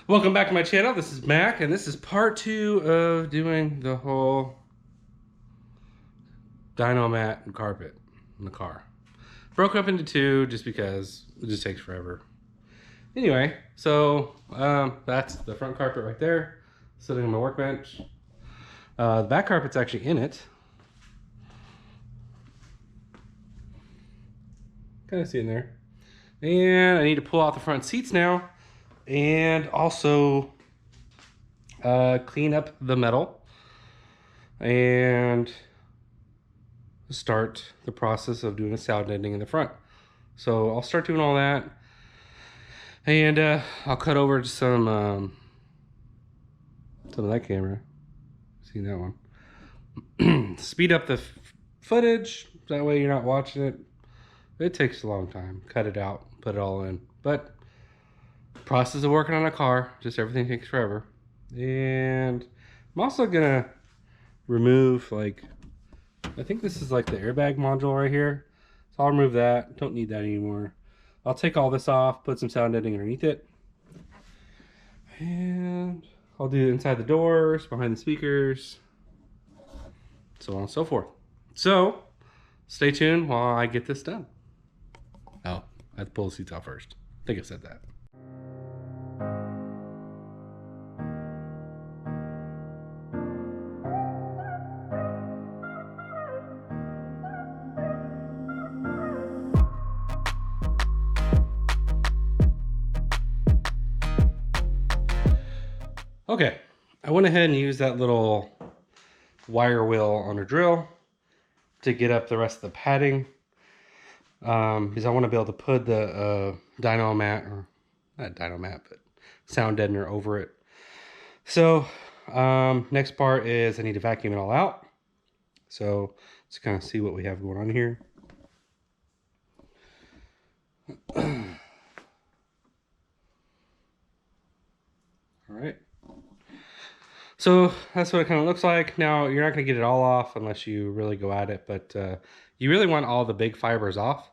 Welcome back to my channel. This is Mac, and this is part 2 of doing the whole dyno mat and carpet in the car. Broke up into 2 just because it just takes forever. Anyway, so that's the front carpet right there, sitting on my workbench. The back carpet's actually in it. Kind of see in there. And I need to pull out the front seats now, and also clean up the metal and start the process of doing a sound deadening in the front. So I'll start doing all that, and I'll cut over to some of that camera. See that one? Speed up the footage, that way you're not watching it. It takes a long time. Cut it out, put it all in. But process of working on a car, just everything takes forever. And I'm also gonna remove, like, I think this is like the airbag module right here. So I'll remove that. Don't need that anymore. I'll take all this off, put some sound deadening underneath it. And I'll do inside the doors, behind the speakers, so on and so forth. So stay tuned while I get this done. Oh, I have to pull the seats out first. I think I said that. Okay, I went ahead and used that little wire wheel on a drill to get up the rest of the padding, because I want to be able to put the dyno mat, or not dyno mat, but sound deadener over it. So next part is I need to vacuum it all out. So let's kind of see what we have going on here. All right. So that's what it kind of looks like. Now, you're not going to get it all off unless you really go at it, but you really want all the big fibers off.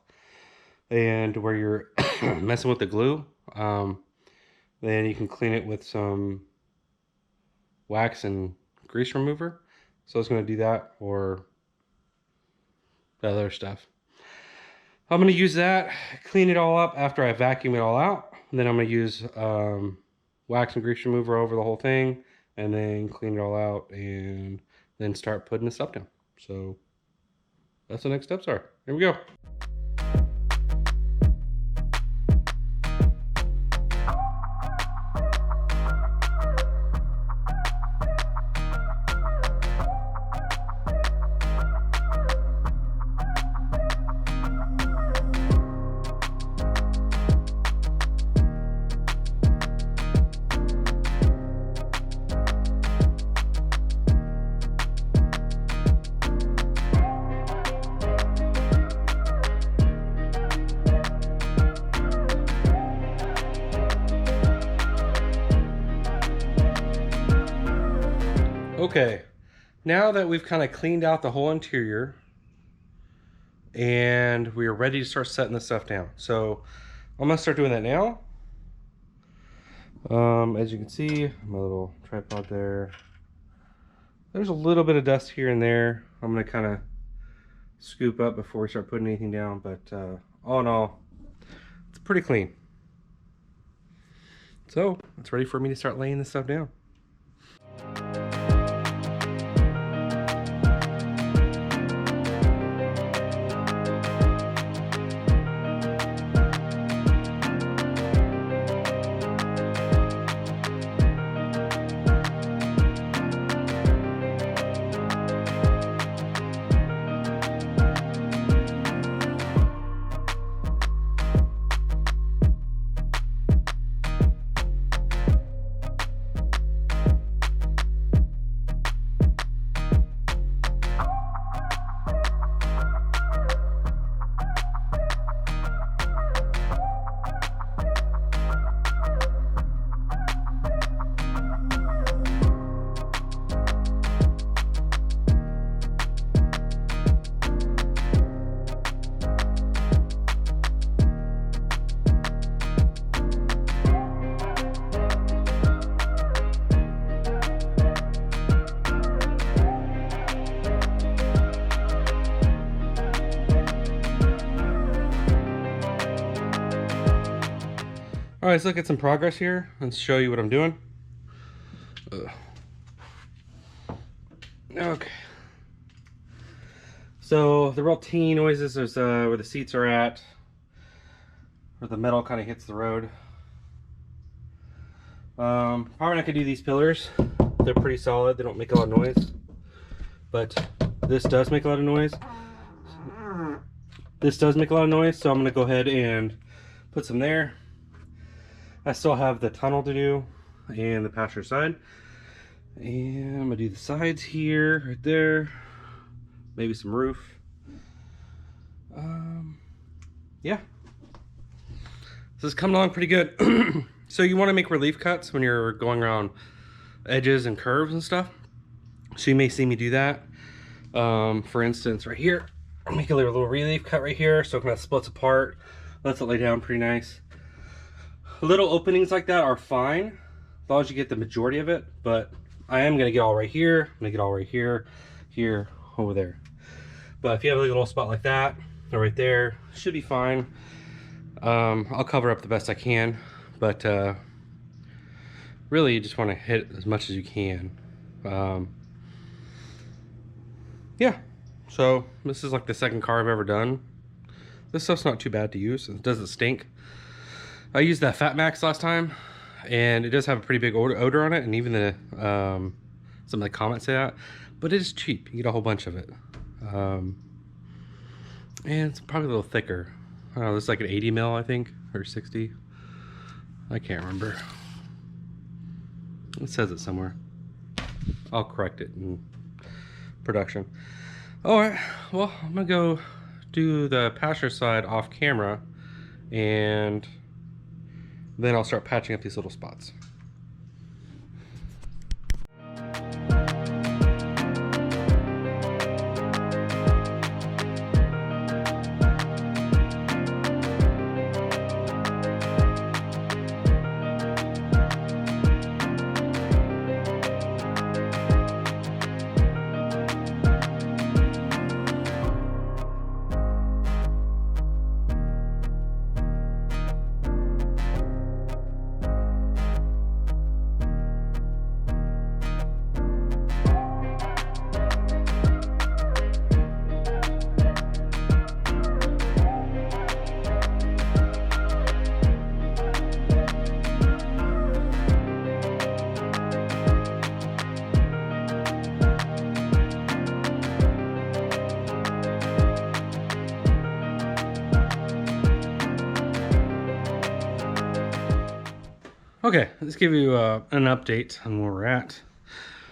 And where you're messing with the glue, then you can clean it with some wax and grease remover. So it's going to do that, or the other stuff. I'm going to use that, clean it all up after I vacuum it all out. And then I'm going to use wax and grease remover over the whole thing, and then clean it all out, and then start putting the stuff down. So that's what the next steps are. Here we go. Okay, now that we've kind of cleaned out the whole interior and we're ready to start setting this stuff down. So I'm gonna start doing that now. As you can see, my little tripod there. There's a little bit of dust here and there. I'm gonna kind of scoop up before we start putting anything down, but all in all, it's pretty clean. So it's ready for me to start laying this stuff down. Alright, let's look at some progress here and show you what I'm doing. Okay. So the real teeny noises is where the seats are at, where the metal kind of hits the road. Probably not gonna do these pillars. They're pretty solid. They don't make a lot of noise. But this does make a lot of noise. This does make a lot of noise, so I'm gonna go ahead and put some there. I still have the tunnel to do and the passenger side. And I'm gonna do the sides here, right there. Maybe some roof. Yeah. This is coming along pretty good. So you want to make relief cuts when you're going around edges and curves and stuff. So you may see me do that. For instance, right here, I'll make a little relief cut right here, so it kind of splits apart, lets it lay down pretty nice. Little openings like that are fine, as long as you get the majority of it, but I am gonna get all right here, I'm gonna get all right here, here, over there. But if you have a little spot like that, or right there, should be fine. I'll cover up the best I can, but really you just want to hit as much as you can. Yeah, so this is like the second car I've ever done. This stuff's not too bad to use. It doesn't stink. I used that Fat Max last time, and it does have a pretty big odor on it, and even the some of the comments say that, but it is cheap. You get a whole bunch of it. And it's probably a little thicker. I don't know, this is like an 80 mil, I think, or 60. I can't remember. It says it somewhere. I'll correct it in production. Alright, well, I'm gonna go do the passenger side off camera, and then I'll start patching up these little spots. Okay, let's give you an update on where we're at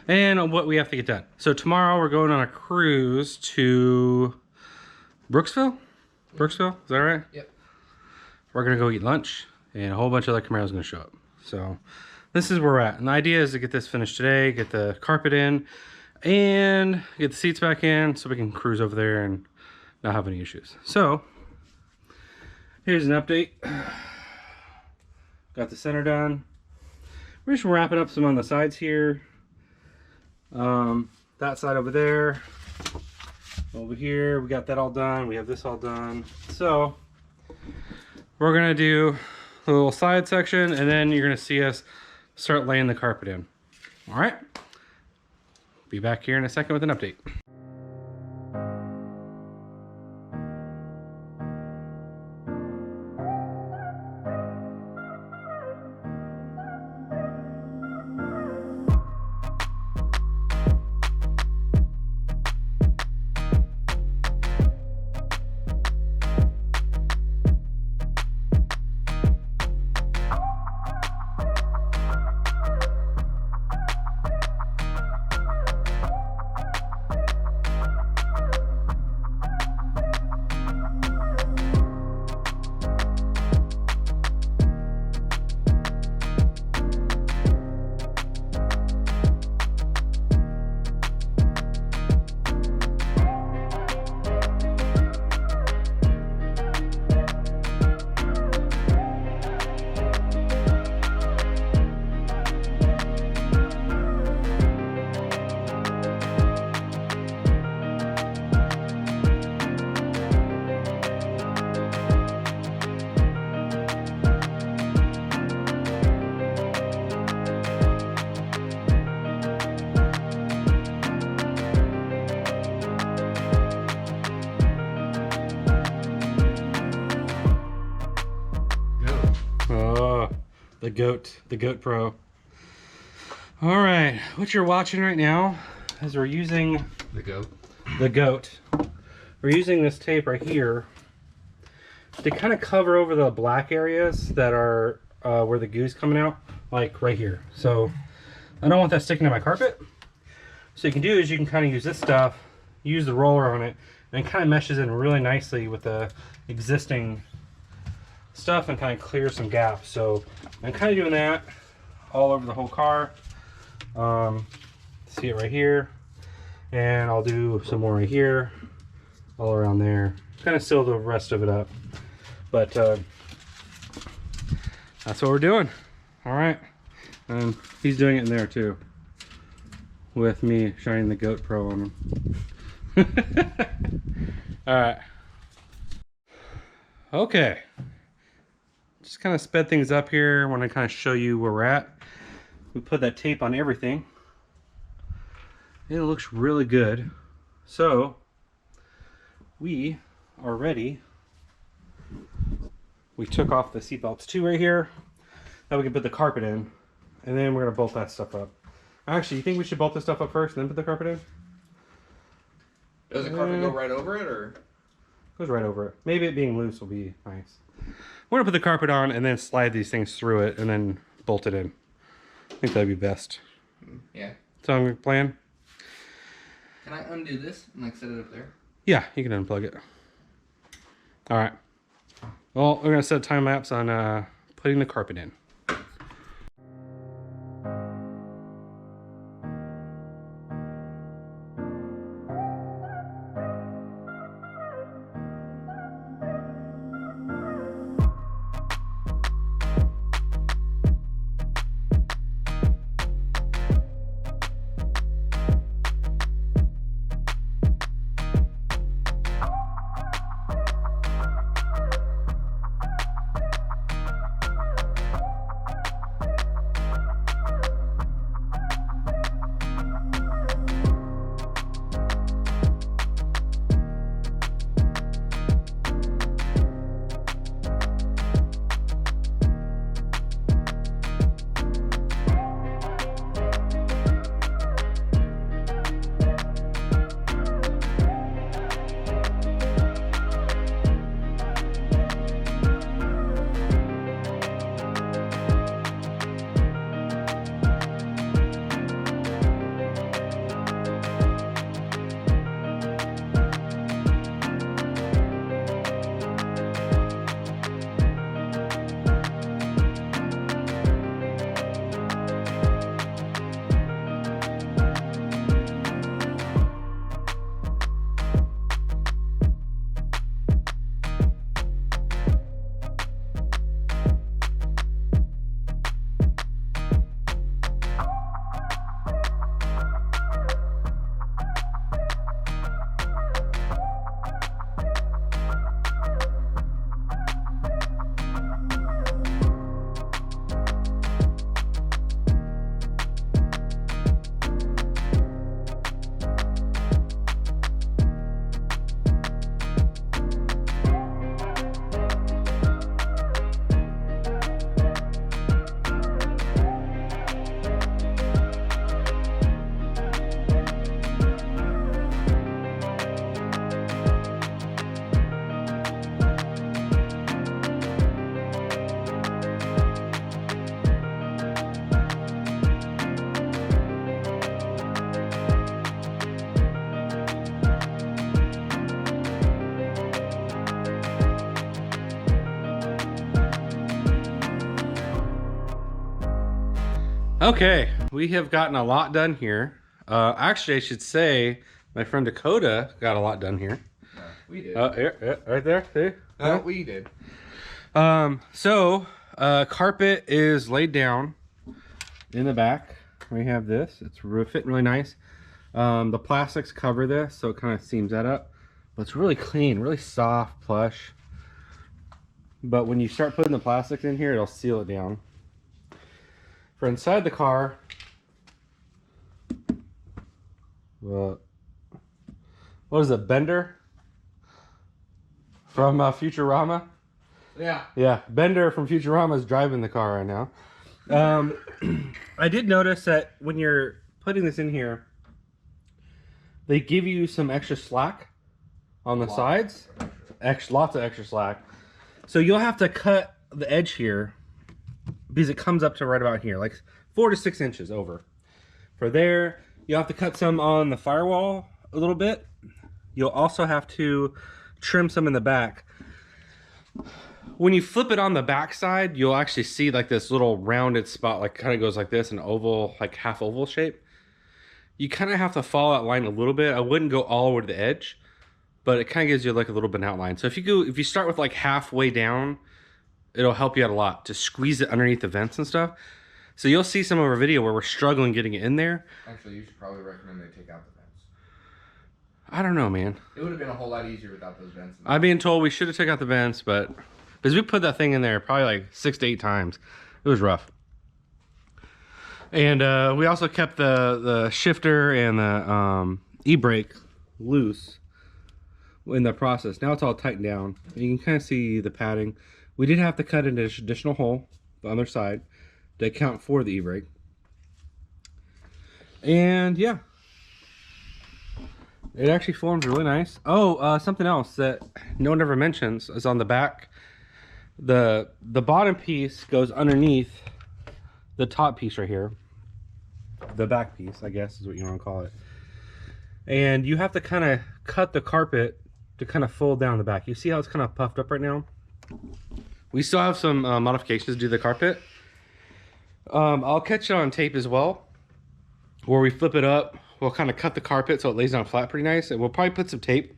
and what we have to get done. So tomorrow we're going on a cruise to Brooksville? Brooksville, is that right? Yep. We're gonna go eat lunch, and a whole bunch of other Camaros gonna show up. So this is where we're at. And the idea is to get this finished today, get the carpet in, and get the seats back in so we can cruise over there and not have any issues. So here's an update. Got the center done. We're just wrapping up some on the sides here. That side over there. Over here, we got that all done. We have this all done. So we're gonna do a little side section, and then you're gonna see us start laying the carpet in. All right. Be back here in a second with an update. the Goat Pro. All right, what you're watching right now is we're using the goat. We're using this tape right here to kind of cover over the black areas that are where the goo's coming out, like right here. So I don't want that sticking to my carpet. So you can do is you can kind of use this stuff, use the roller on it, and it kind of meshes in really nicely with the existing stuff and kind of clears some gaps. So I'm kind of doing that all over the whole car. See it right here, and I'll do some more right here, all around there, kind of seal the rest of it up. But that's what we're doing. All right, and he's doing it in there too, with me shining the Goat Pro on him. All right, okay, just kind of sped things up here. I want to kind of show you where we're at. We put that tape on everything. It looks really good. So we are ready. We took off the seat belts too right here. Now we can put the carpet in, and then we're gonna bolt that stuff up. Actually, you think we should bolt this stuff up first and then put the carpet in? Does the carpet go right over it, or? Goes right over it. Maybe it being loose will be nice. We're gonna put the carpet on and then slide these things through it and then bolt it in. I think that'd be best. Yeah. So I'm gonna plan. Can I undo this and like set it up there? Yeah, you can unplug it. All right. Well, we're gonna set a time lapse on putting the carpet in. Okay, we have gotten a lot done here. Actually, I should say my friend Dakota got a lot done here. We did. Here, right there. See? We did. Carpet is laid down in the back. We have this. It's fitting really nice. The plastics cover this, so it kind of seams that up. But it's really clean, really soft, plush. But when you start putting the plastics in here, it'll seal it down. For inside the car, what is it, Bender? From Futurama? Yeah. Yeah, Bender from Futurama is driving the car right now. I did notice that when you're putting this in here, they give you some extra slack on the sides. Lots of extra slack. So you'll have to cut the edge here because it comes up to right about here, like 4 to 6 inches over. For there, you'll have to cut some on the firewall a little bit. You'll also have to trim some in the back. When you flip it on the back side, you'll actually see like this little rounded spot, like kind of goes like this, an oval, like half oval shape. You kind of have to follow that line a little bit. I wouldn't go all over to the edge, but it kind of gives you like a little bit of an outline. So if you start with like halfway down, it'll help you out a lot to squeeze it underneath the vents and stuff. So you'll see some of our video where we're struggling getting it in there. Actually, you should probably recommend they take out the vents. I don't know, man. It would have been a whole lot easier without those vents. I'm being told we should have taken out the vents, but because we put that thing in there probably like 6 to 8 times. It was rough. And we also kept the shifter and the e-brake loose in the process. Now it's all tightened down. And you can kind of see the padding. We did have to cut an additional hole on the other side to account for the e-brake. And yeah, it actually forms really nice. Oh, something else that no one ever mentions is on the back. The bottom piece goes underneath the top piece right here. The back piece, I guess is what you want to call it. And you have to kind of cut the carpet to kind of fold down the back. You see how it's kind of puffed up right now? We still have some modifications to do the carpet. I'll catch it on tape as well, where we flip it up. We'll kind of cut the carpet so it lays down flat pretty nice, and we'll probably put some tape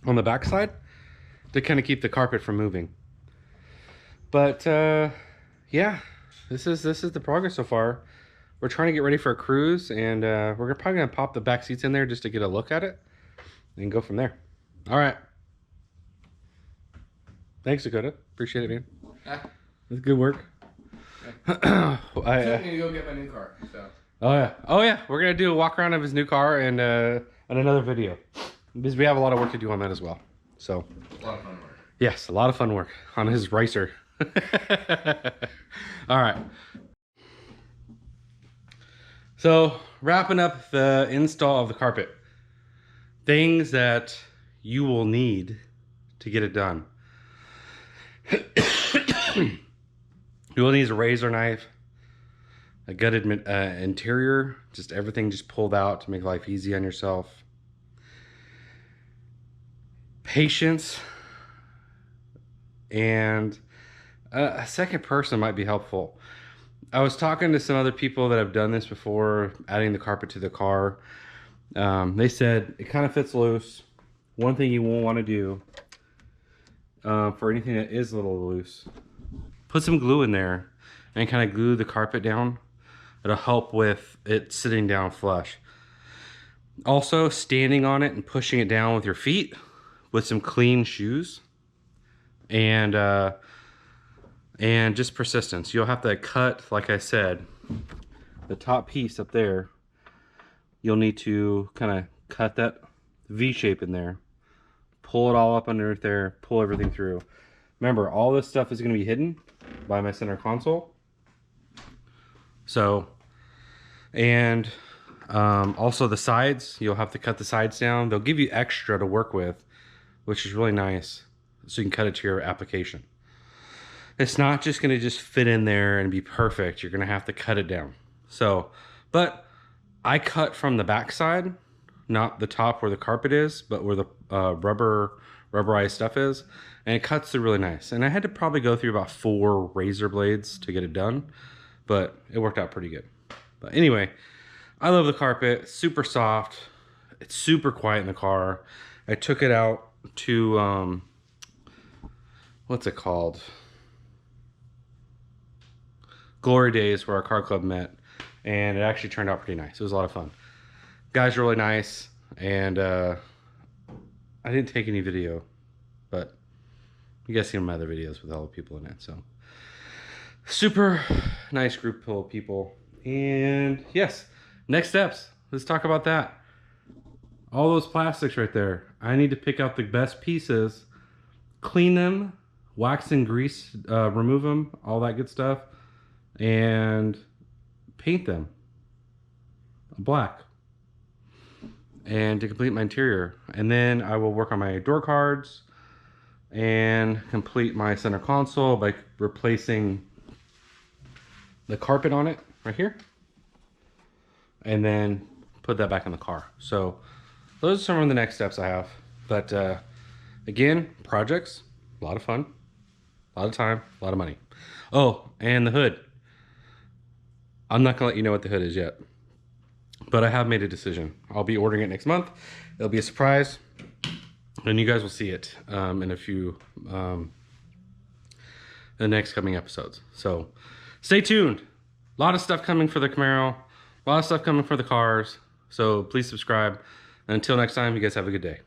on the back side to kind of keep the carpet from moving. But yeah, this is the progress so far. We're trying to get ready for a cruise, and we're probably gonna pop the back seats in there just to get a look at it and go from there. All right. Thanks, Dakota. Appreciate it, man. That's good work. I need to go get my new car. So. Oh yeah. We're gonna do a walk around of his new car and another video because we have a lot of work to do on that as well. So. A lot of fun work. Yes, a lot of fun work on his racer. All right. So wrapping up the install of the carpet, things that you will need to get it done. You will need a razor knife, a gutted interior, just everything just pulled out to make life easy on yourself. Patience, and a second person might be helpful. I was talking to some other people that have done this before, adding the carpet to the car. They said it kind of fits loose. One thing you won't want to do for anything that is a little loose, put some glue in there and kind of glue the carpet down. It'll help with it sitting down flush. Also, standing on it and pushing it down with your feet with some clean shoes and just persistence. You'll have to cut, like I said, the top piece up there. You'll need to kind of cut that V shape in there, pull it all up underneath there, pull everything through. Remember, all this stuff is going to be hidden by my center console. So, and also the sides, you'll have to cut the sides down. They'll give you extra to work with, which is really nice. So you can cut it to your application. It's not just going to just fit in there and be perfect. You're going to have to cut it down. So, but I cut from the back side, not the top where the carpet is, but where the rubberized stuff is. And it cuts through really nice. And I had to probably go through about 4 razor blades to get it done, but it worked out pretty good. But anyway, I love the carpet. It's super soft. It's super quiet in the car. I took it out to, what's it called? Glory Days, where our car club met. And it actually turned out pretty nice. It was a lot of fun. Guys are really nice. And I didn't take any video, but you guys seen my other videos with all the people in it. So super nice group of people. And yes, next steps. Let's talk about that. All those plastics right there. I need to pick out the best pieces, clean them, wax and grease, remove them, all that good stuff. and paint them black, and to complete my interior. And then I will work on my door cards and complete my center console by replacing the carpet on it right here, and then put that back in the car. So those are some of the next steps I have. But again, projects, a lot of fun, a lot of time, a lot of money. Oh, and the hood. I'm not gonna let you know what the hood is yet, but I have made a decision. I'll be ordering it next month. It'll be a surprise, and you guys will see it in a few the next coming episodes. So stay tuned. A lot of stuff coming for the Camaro, a lot of stuff coming for the cars. So please subscribe. And until next time, you guys have a good day.